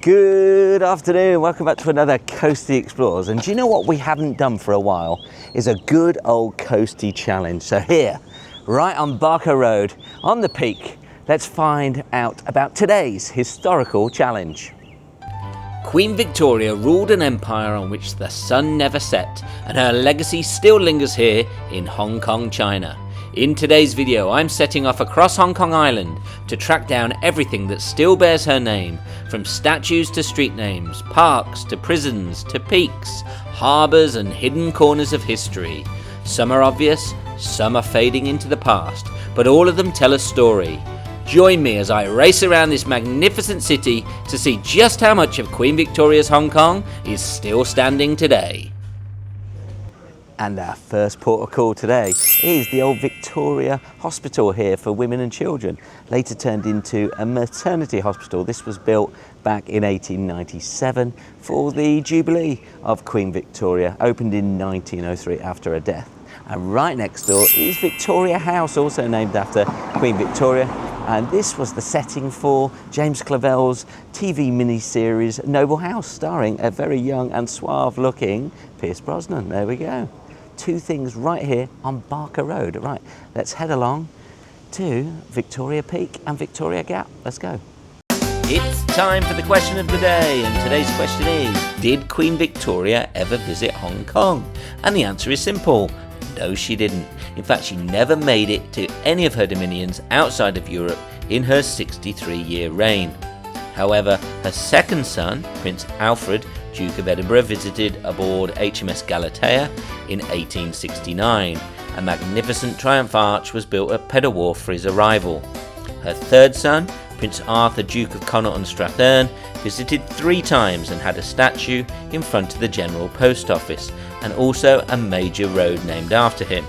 Good afternoon, welcome back to another Coastie Explores. And do you know what we haven't done for a while is a good old coastie challenge. So here, right on Barker Road, on the peak, let's find out about today's historical challenge. Queen Victoria ruled an empire on which the sun never set, and her legacy still lingers here in Hong Kong, China. In today's video, I'm setting off across Hong Kong Island to track down everything that still bears her name, from statues to street names, parks to prisons to peaks, harbours and hidden corners of history. Some are obvious, some are fading into the past, but all of them tell a story. Join me as I race around this magnificent city to see just how much of Queen Victoria's Hong Kong is still standing today. And our first port of call today is the old Victoria Hospital here for women and children, later turned into a maternity hospital. This was built back in 1897 for the Jubilee of Queen Victoria, opened in 1903 after her death. And right next door is Victoria House, also named after Queen Victoria. And this was the setting for James Clavell's TV miniseries Noble House, starring a very young and suave looking Pierce Brosnan. There we go. Two things right here on Barker Road. Right, let's head along to Victoria Peak and Victoria Gap. Let's go. It's time for the question of the day, and today's question is, did Queen Victoria ever visit Hong Kong? And the answer is simple. No, she didn't. In fact, she never made it to any of her dominions outside of Europe in her 63-year reign. However, her second son, Prince Alfred, Duke of Edinburgh, visited aboard HMS Galatea in 1869. A magnificent triumph arch was built at Pedder Wharf for his arrival. Her third son, Prince Arthur, Duke of Connaught and Strathearn, visited 3 times and had a statue in front of the General Post Office, and also a major road named after him.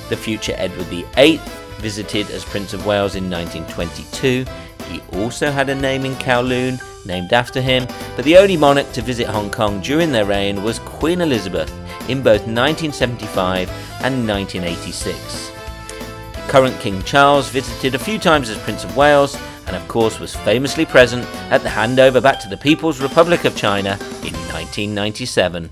The future Edward VIII visited as Prince of Wales in 1922. He also had a name in Kowloon named after him, but the only monarch to visit Hong Kong during their reign was Queen Elizabeth in both 1975 and 1986. Current King Charles visited a few times as Prince of Wales, and of course was famously present at the handover back to the People's Republic of China in 1997.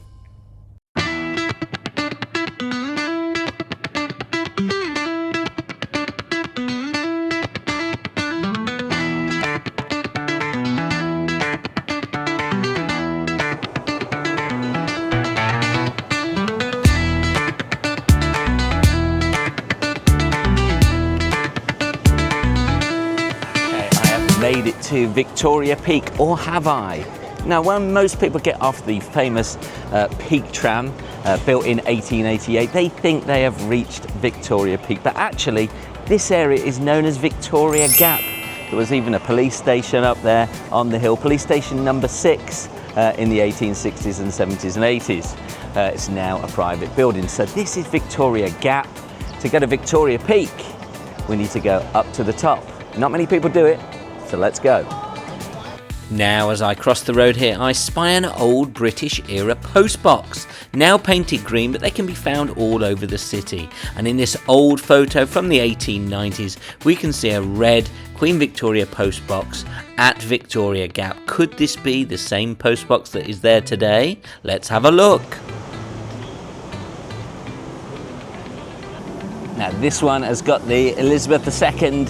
Made it to Victoria Peak, or have I? Now, when most people get off the famous Peak tram built in 1888, they think they have reached Victoria Peak, but actually this area is known as Victoria Gap. There was even a police station up there on the hill, police station number 6 in the 1860s and 70s and 80s. It's now a private building. So this is Victoria Gap. To go to Victoria Peak, we need to go up to the top. Not many people do it, so let's go. Now as I cross the road here, I spy an old British era postbox, now painted green, but they can be found all over the city. And in this old photo from the 1890s, we can see a red Queen Victoria postbox at Victoria Gap. Could this be the same postbox that is there today? Let's have a look. Now this one has got the Elizabeth II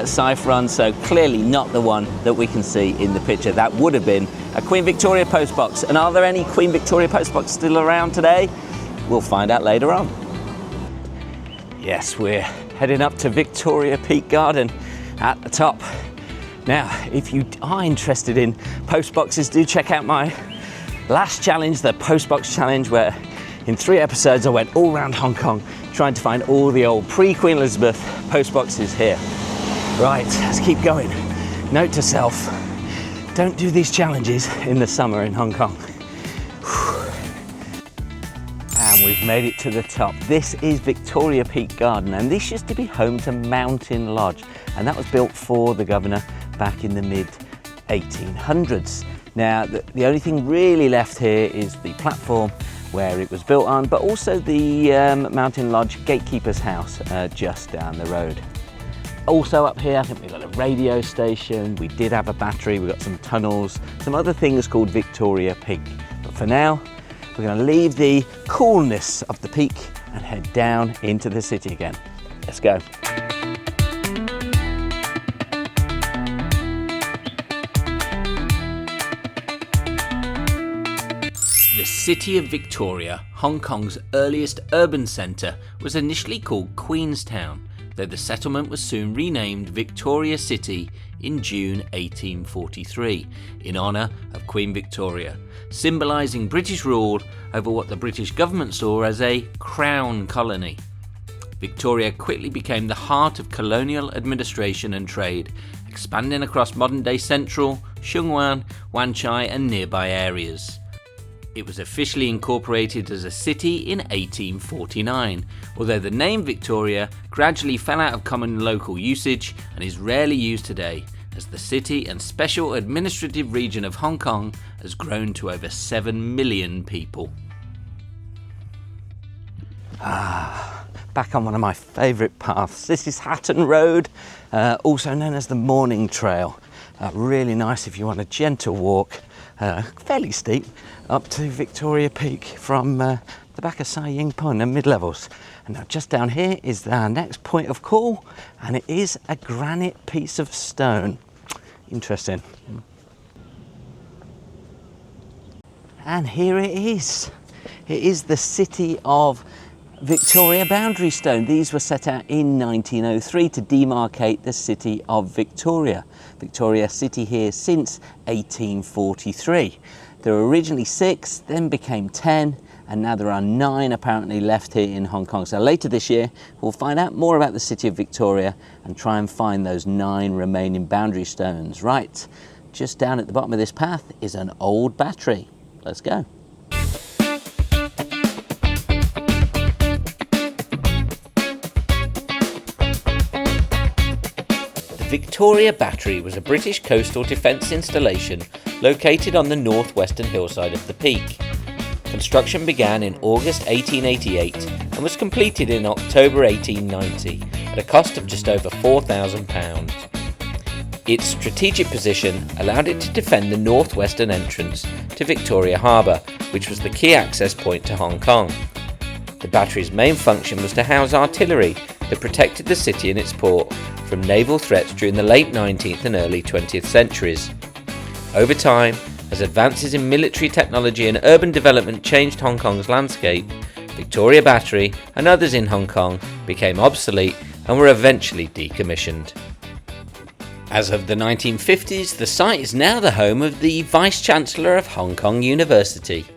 cipher on, so clearly not the one that we can see in the picture. That would have been a Queen Victoria postbox. And are there any Queen Victoria postboxes still around today? We'll find out later on. Yes, we're heading up to Victoria Peak Garden at the top. Now, if you are interested in postboxes, do check out my last challenge, the Postbox Challenge, where in 3 episodes I went all around Hong Kong trying to find all the old pre-Queen Elizabeth postboxes here. Right, let's keep going. Note to self, don't do these challenges in the summer in Hong Kong. And we've made it to the top. This is Victoria Peak Garden, and this used to be home to Mountain Lodge, and that was built for the governor back in the mid-1800s. Now, the only thing really left here is the platform where it was built on, but also the Mountain Lodge gatekeeper's house just down the road. Also up here, I think we've got a radio station, we did have a battery, we've got some tunnels, some other things called Victoria Peak. But for now, we're going to leave the coolness of the peak and head down into the city again. Let's go. The city of Victoria, Hong Kong's earliest urban centre, was initially called Queenstown, though the settlement was soon renamed Victoria City in June 1843 in honour of Queen Victoria, symbolising British rule over what the British government saw as a crown colony. Victoria quickly became the heart of colonial administration and trade, expanding across modern-day Central, Sheung Wan, Wan Chai and nearby areas. It was officially incorporated as a city in 1849, although the name Victoria gradually fell out of common local usage and is rarely used today, as the city and special administrative region of Hong Kong has grown to over 7 million people. Back on one of my favourite paths. This is Hatton Road, also known as the Morning Trail. Really nice if you want a gentle walk, fairly steep, up to Victoria Peak from the back of Sai Ying Pun and mid-levels. And now just down here is our next point of call, and it is a granite piece of stone. Interesting. And here it is. It is the city of Victoria boundary stone. These were set out in 1903 to demarcate the city of Victoria. Victoria City here since 1843. There were originally 6, then became 10, and now there are 9 apparently left here in Hong Kong. So later this year, we'll find out more about the city of Victoria and try and find those 9 remaining boundary stones. Right, just down at the bottom of this path is an old battery. Let's go. Victoria Battery was a British coastal defence installation located on the northwestern hillside of the peak. Construction began in August 1888 and was completed in October 1890 at a cost of just over £4,000. Its strategic position allowed it to defend the northwestern entrance to Victoria Harbour, which was the key access point to Hong Kong. The battery's main function was to house artillery that protected the city and its port from naval threats during the late 19th and early 20th centuries. Over time, as advances in military technology and urban development changed Hong Kong's landscape, Victoria Battery and others in Hong Kong became obsolete and were eventually decommissioned. As of the 1950s, the site is now the home of the Vice-Chancellor of Hong Kong University.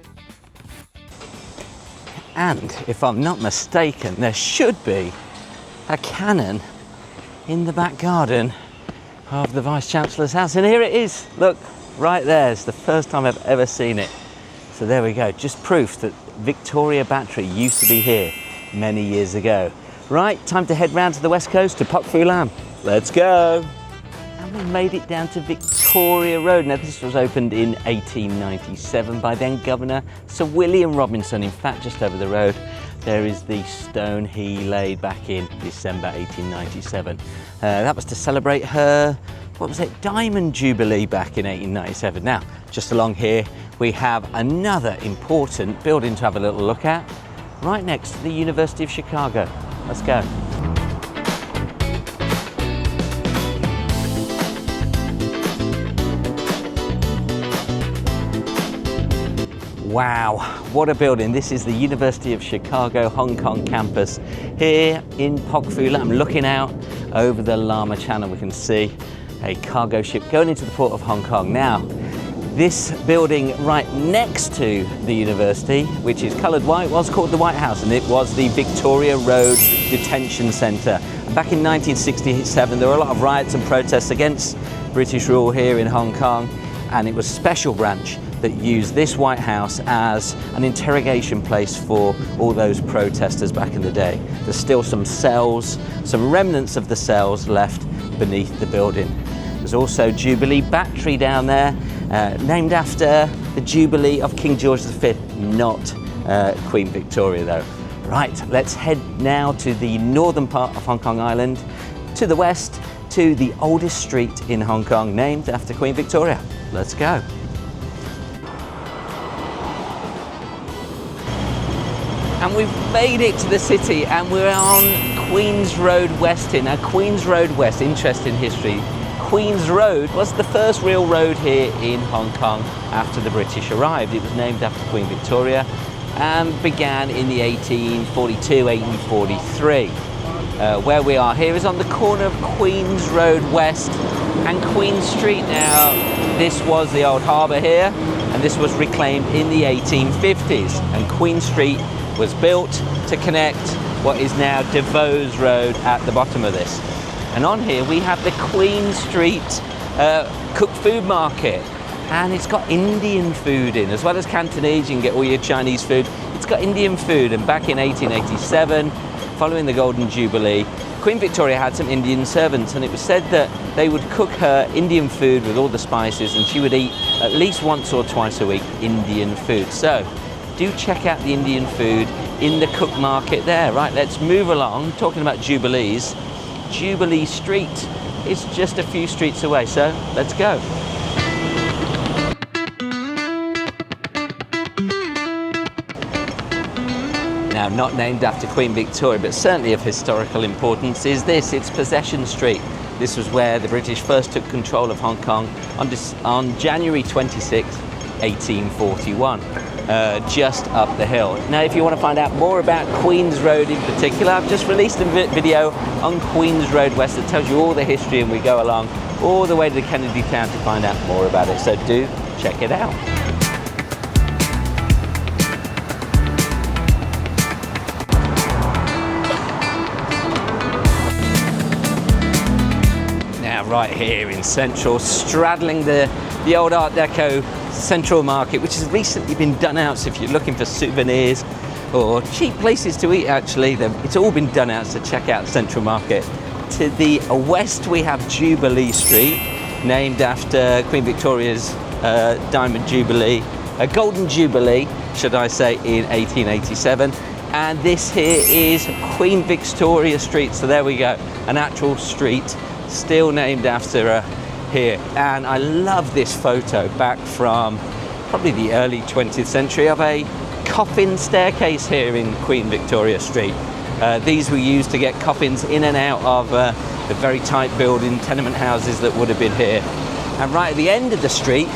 And if I'm not mistaken, there should be a cannon in the back garden of the Vice-Chancellor's house. And here it is, look, right there. It's the first time I've ever seen it. So there we go, just proof that Victoria Battery used to be here many years ago. Right, time to head round to the west coast to Pak Fu Lam. Let's go. And we made it down to Victoria Road. Now this was opened in 1897 by then Governor Sir William Robinson. In fact, just over the road there is the stone he laid back in December 1897. That was to celebrate her, what was it, Diamond Jubilee back in 1897. Now, just along here, we have another important building to have a little look at, right next to the University of Chicago. Let's go. Wow, what a building. This is the University of Chicago Hong Kong campus here in Pak Fu Lam. Looking out over the Lama Channel, we can see a cargo ship going into the port of Hong Kong. Now, this building right next to the university, which is coloured white, was called the White House, and it was the Victoria Road Detention Centre. Back in 1967, there were a lot of riots and protests against British rule here in Hong Kong, and it was a special branch that used this White House as an interrogation place for all those protesters back in the day. There's still some cells, some remnants of the cells left beneath the building. There's also Jubilee Battery down there, named after the Jubilee of King George V, not Queen Victoria though. Right, let's head now to the northern part of Hong Kong Island to the west to the oldest street in Hong Kong, named after Queen Victoria. Let's go. And we've made it to the city, and we're on Queen's Road West here. Now, Queen's Road West, interesting history. Queen's Road was the first real road here in Hong Kong after the British arrived. It was named after Queen Victoria and began in the 1842, 1843. Where we are here is on the corner of Queen's Road West and Queen Street. Now, this was the old harbour here, and this was reclaimed in the 1850s, and Queen Street was built to connect what is now DeVos Road at the bottom of this. And on here we have the Queen Street cooked food market, and it's got Indian food in, as well as Cantonese. You can get all your Chinese food. It's got Indian food, and back in 1887, following the Golden Jubilee, Queen Victoria had some Indian servants, and it was said that they would cook her Indian food with all the spices, and she would eat at least once or twice a week Indian food. So do check out the Indian food in the cook market there. Right, let's move along. Talking about Jubilees, Jubilee Street is just a few streets away, so let's go. Now, not named after Queen Victoria, but certainly of historical importance, is this. It's Possession Street. This was where the British first took control of Hong Kong on January 26, 1841. Just up the hill. Now, if you want to find out more about Queen's Road in particular, I've just released a video on Queen's Road West that tells you all the history, and we go along all the way to the Kennedy Town to find out more about it. So do check it out. Now, right here in Central, straddling the old Art Deco Central Market, which has recently been done out, so if you're looking for souvenirs or cheap places to eat, actually, it's all been done out, so check out Central Market. To the west we have Jubilee Street, named after Queen Victoria's Diamond Jubilee, a Golden Jubilee, should I say, in 1887. And this here is Queen Victoria Street, so there we go, an actual street still named after her here. And I love this photo back from probably the early 20th century of a coffin staircase here in Queen Victoria Street. These were used to get coffins in and out of the very tight building tenement houses that would have been here. And right at the end of the street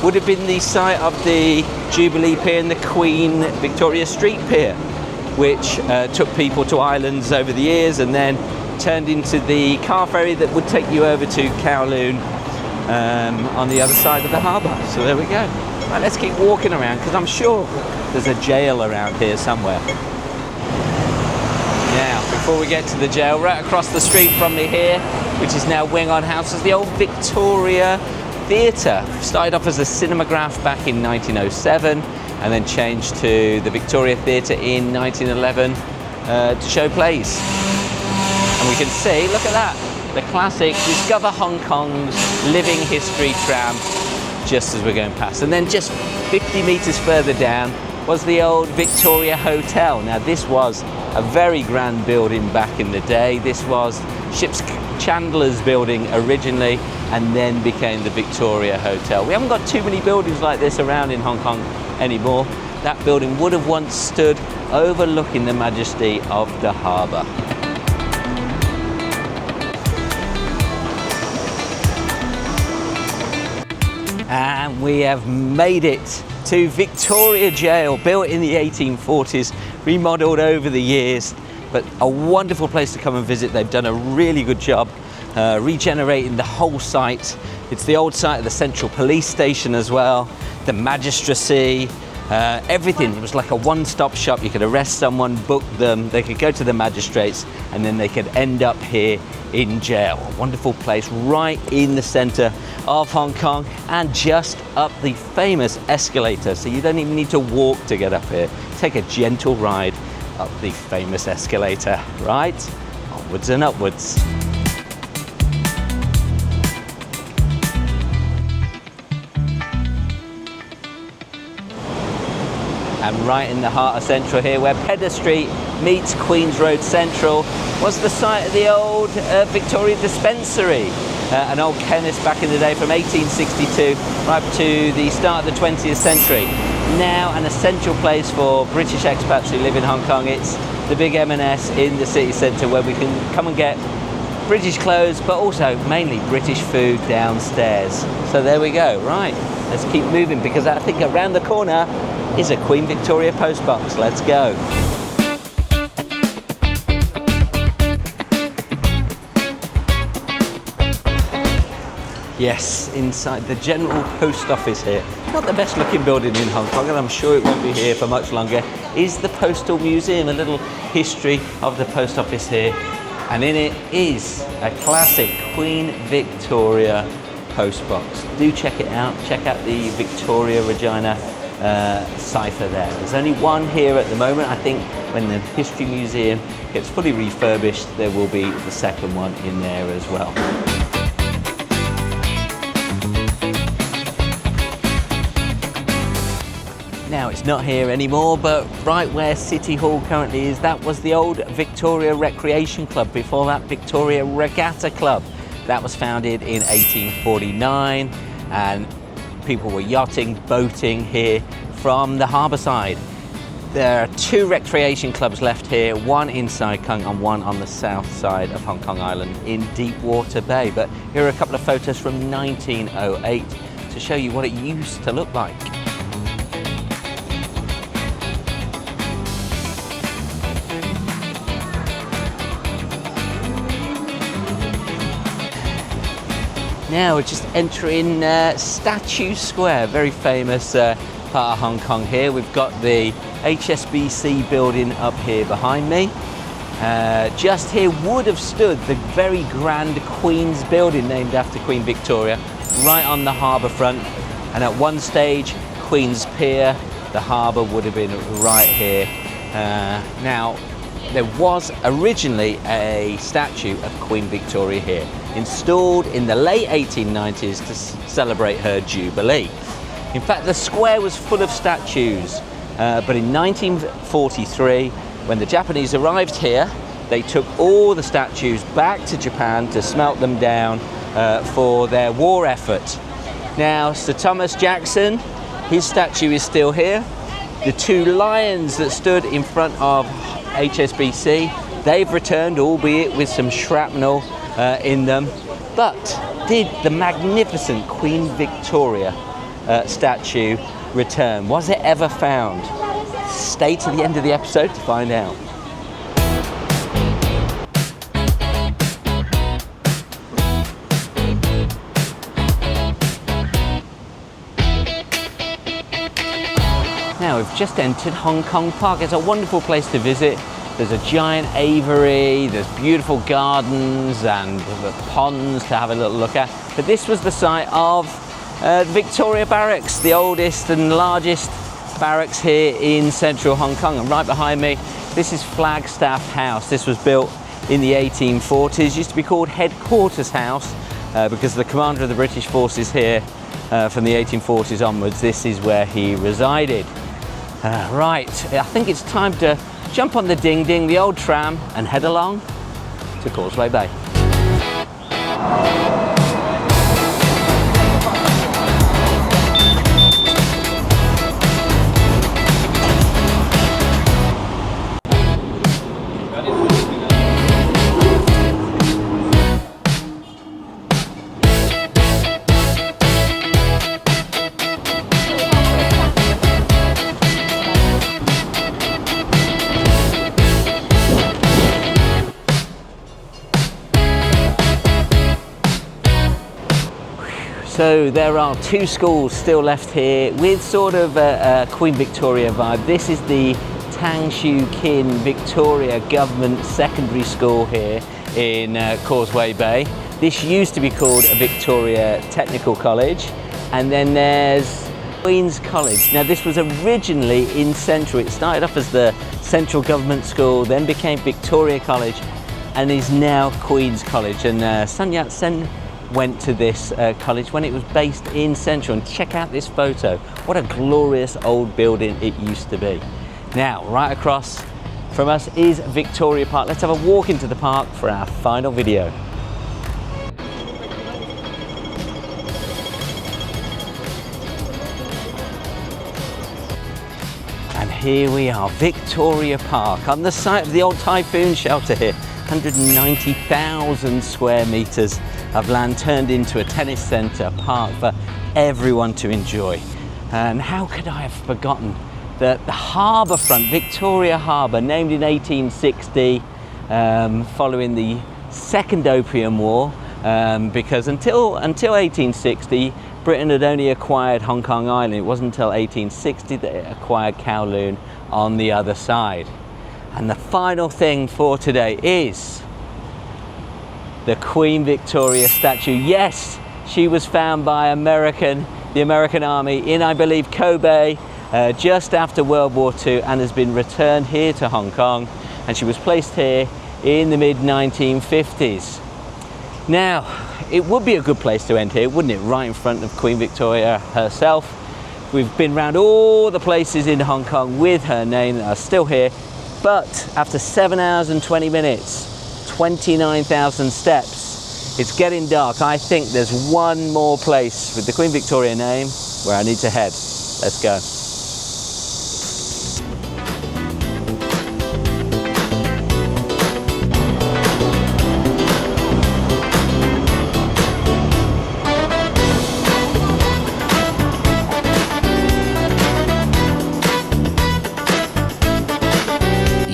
would have been the site of the Jubilee Pier and the Queen Victoria Street Pier, which took people to islands over the years, and then turned into the car ferry that would take you over to Kowloon on the other side of the harbour. So there we go. Right, let's keep walking around, because I'm sure there's a jail around here somewhere. Now, before we get to the jail, right across the street from me here, which is now Wing On House, is the old Victoria Theatre. Started off as a cinematograph back in 1907, and then changed to the Victoria Theatre in 1911 to show plays. And we can see, look at that, the classic Discover Hong Kong's Living History tram, just as we're going past. And then just 50 metres further down was the old Victoria Hotel. Now, this was a very grand building back in the day. This was Ship's Chandler's building originally, and then became the Victoria Hotel. We haven't got too many buildings like this around in Hong Kong anymore. That building would have once stood overlooking the majesty of the harbour. And we have made it to Victoria Jail, built in the 1840s, remodelled over the years, but a wonderful place to come and visit. They've done a really good job regenerating the whole site. It's the old site of the Central Police Station as well, the magistracy, everything. It was like a one-stop shop. You could arrest someone, book them, they could go to the magistrates, and then they could end up here in jail. A wonderful place right in the centre of Hong Kong, and just up the famous escalator, so you don't even need to walk to get up here. Take a gentle ride up the famous escalator, right? Onwards and upwards. And right in the heart of Central here, where Pedder Street meets Queen's Road Central, was the site of the old Victoria Dispensary. An old chemist back in the day from 1862 right up to the start of the 20th century. Now an essential place for British expats who live in Hong Kong. It's the big M&S in the city centre where we can come and get British clothes, but also mainly British food downstairs. So there we go. Right, let's keep moving, because I think around the corner is a Queen Victoria post box. Let's go. Yes, inside the General Post Office here. Not the best looking building in Hong Kong, and I'm sure it won't be here for much longer, is the Postal Museum, a little history of the post office here. And in it is a classic Queen Victoria post box. Do check it out. Check out the Victoria Regina cipher there. There's only one here at the moment. I think when the History Museum gets fully refurbished, there will be the second one in there as well. Now it's not here anymore, but right where City Hall currently is, that was the old Victoria Recreation Club. Before that, Victoria Regatta Club. That was founded in 1849, and people were yachting, boating here from the harbour side. There are two recreation clubs left here, one in Sai Kung and one on the south side of Hong Kong Island in Deepwater Bay. But here are a couple of photos from 1908 to show you what it used to look like. Now we're just entering Statue Square, very famous part of Hong Kong here. We've got the HSBC building up here behind me. Just here would have stood the very grand Queen's building named after Queen Victoria, right on the harbour front. And at one stage, Queen's Pier, the harbour would have been right here. Now, there was originally a statue of Queen Victoria here, installed in the late 1890s to celebrate her Jubilee. In fact, the square was full of statues, but in 1943, when the Japanese arrived here, they took all the statues back to Japan to smelt them down for their war effort. Now, Sir Thomas Jackson, his statue is still here. The two lions that stood in front of HSBC, they've returned, albeit with some shrapnel in them. But did the magnificent Queen Victoria statue return? Was it ever found? Stay to the end of the episode to find out. Now we've just entered Hong Kong Park. It's a wonderful place to visit. There's a giant aviary, there's beautiful gardens and ponds to have a little look at. But this was the site of Victoria Barracks, the oldest and largest barracks here in central Hong Kong. And right behind me, this is Flagstaff House. This was built in the 1840s. Used to be called Headquarters House because the commander of the British forces here from the 1840s onwards, this is where he resided. Right, I think it's time to jump on the Ding Ding, the old tram, and head along to Causeway Bay. So there are two schools still left here with sort of a Queen Victoria vibe. This is the Tang Shu Kin Victoria Government Secondary School here in Causeway Bay. This used to be called a Victoria Technical College, and then there's Queen's College. Now this was originally in Central. It started off as the Central Government School, then became Victoria College, and is now Queen's College. And Sun Yat-sen went to this college when it was based in Central. And check out this photo. What a glorious old building it used to be. Now, right across from us is Victoria Park. Let's have a walk into the park for our final video. And here we are, Victoria Park, on the site of the old typhoon shelter here. 190,000 square metres of land turned into a tennis centre, park for everyone to enjoy. And how could I have forgotten the harbour front, Victoria Harbour, named in 1860 following the Second Opium War, because until 1860 Britain had only acquired Hong Kong Island. It wasn't until 1860 that it acquired Kowloon on the other side. And the final thing for today is the Queen Victoria statue. Yes, she was found by the American Army in, I believe, Kobe just after World War II, and has been returned here to Hong Kong, and she was placed here in the mid-1950s. Now, it would be a good place to end here, wouldn't it? Right in front of Queen Victoria herself. We've been around all the places in Hong Kong with her name that are still here. But after 7 hours and 20 minutes, 29,000 steps, it's getting dark. I think there's one more place with the Queen Victoria name where I need to head. Let's go.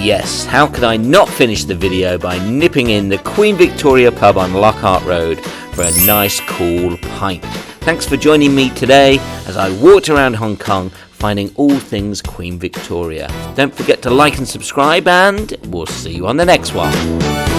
Yes, how could I not finish the video by nipping in the Queen Victoria pub on Hatton Road for a nice cool pint. Thanks for joining me today as I walked around Hong Kong finding all things Queen Victoria. Don't forget to like and subscribe, and we'll see you on the next one.